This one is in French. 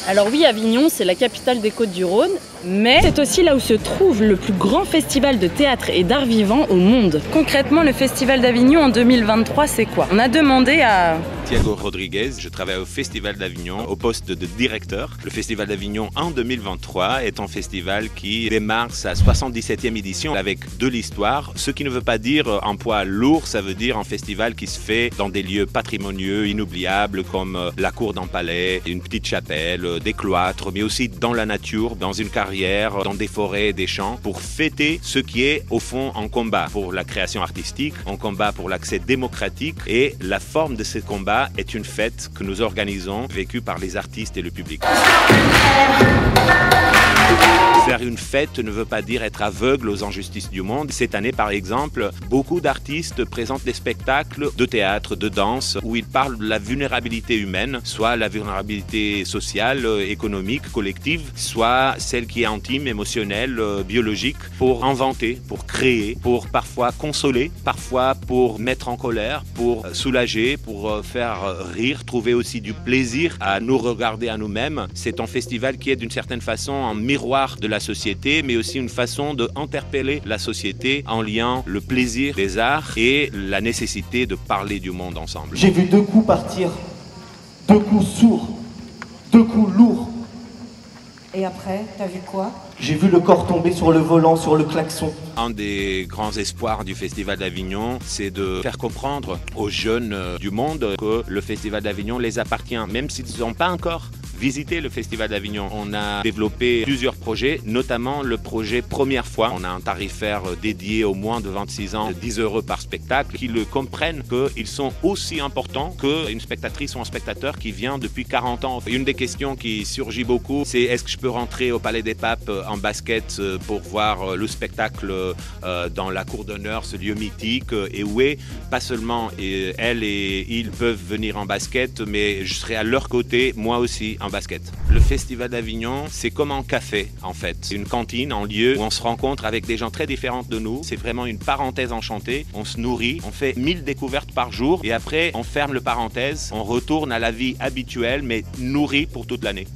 Alors oui, Avignon, c'est la capitale des Côtes-du-Rhône, mais c'est aussi là où se trouve le plus grand festival de théâtre et d'art vivant au monde. Concrètement, le Festival d'Avignon en 2023, c'est quoi? On a demandé à Thiago Rodriguez, je travaille au Festival d'Avignon au poste de directeur. Le Festival d'Avignon en 2023 est un festival qui démarre sa 77e édition avec de l'histoire, ce qui ne veut pas dire un poids lourd, ça veut dire un festival qui se fait dans des lieux patrimonieux, inoubliables comme la cour d'un palais, une petite chapelle, des cloîtres, mais aussi dans la nature, dans une carrière, dans des forêts et des champs, pour fêter ce qui est au fond un combat pour la création artistique, un combat pour l'accès démocratique, et la forme de ce combat est une fête que nous organisons, vécue par les artistes et le public. Faire une fête ne veut pas dire être aveugle aux injustices du monde. Cette année, par exemple, beaucoup d'artistes présentent des spectacles de théâtre, de danse, où ils parlent de la vulnérabilité humaine, soit la vulnérabilité sociale, économique, collective, soit celle qui est intime, émotionnelle, biologique, pour inventer, pour créer, pour parfois consoler, parfois pour mettre en colère, pour soulager, pour faire rire, trouver aussi du plaisir à nous regarder à nous-mêmes. C'est un festival qui est d'une certaine façon un miroir de la société, mais aussi une façon d'interpeller la société en liant le plaisir des arts et la nécessité de parler du monde ensemble. J'ai vu 2 coups partir, 2 coups sourds, 2 coups lourds. Et après, t'as vu quoi? J'ai vu le corps tomber sur le volant, sur le klaxon. Un des grands espoirs du Festival d'Avignon, c'est de faire comprendre aux jeunes du monde que le Festival d'Avignon les appartient, même s'ils n'ont pas encore visité le Festival d'Avignon. On a développé plusieurs projets, notamment le projet Première fois. On a un tarifaire dédié aux moins de 26 ans de 10 € par spectacle, qui le comprennent qu'ils sont aussi importants qu'une spectatrice ou un spectateur qui vient depuis 40 ans. Une des questions qui surgit beaucoup, c'est est-ce que je peux rentrer au Palais des Papes en basket pour voir le spectacle dans la cour d'honneur, ce lieu mythique, et où est pas seulement elle et ils peuvent venir en basket, mais je serai à leur côté, moi aussi, en basket. Le Festival d'Avignon, c'est comme un café en fait. Une cantine, un lieu où on se rencontre avec des gens très différents de nous. C'est vraiment une parenthèse enchantée. On se nourrit, on fait 1000 découvertes par jour et après on ferme le parenthèse, on retourne à la vie habituelle mais nourrie pour toute l'année.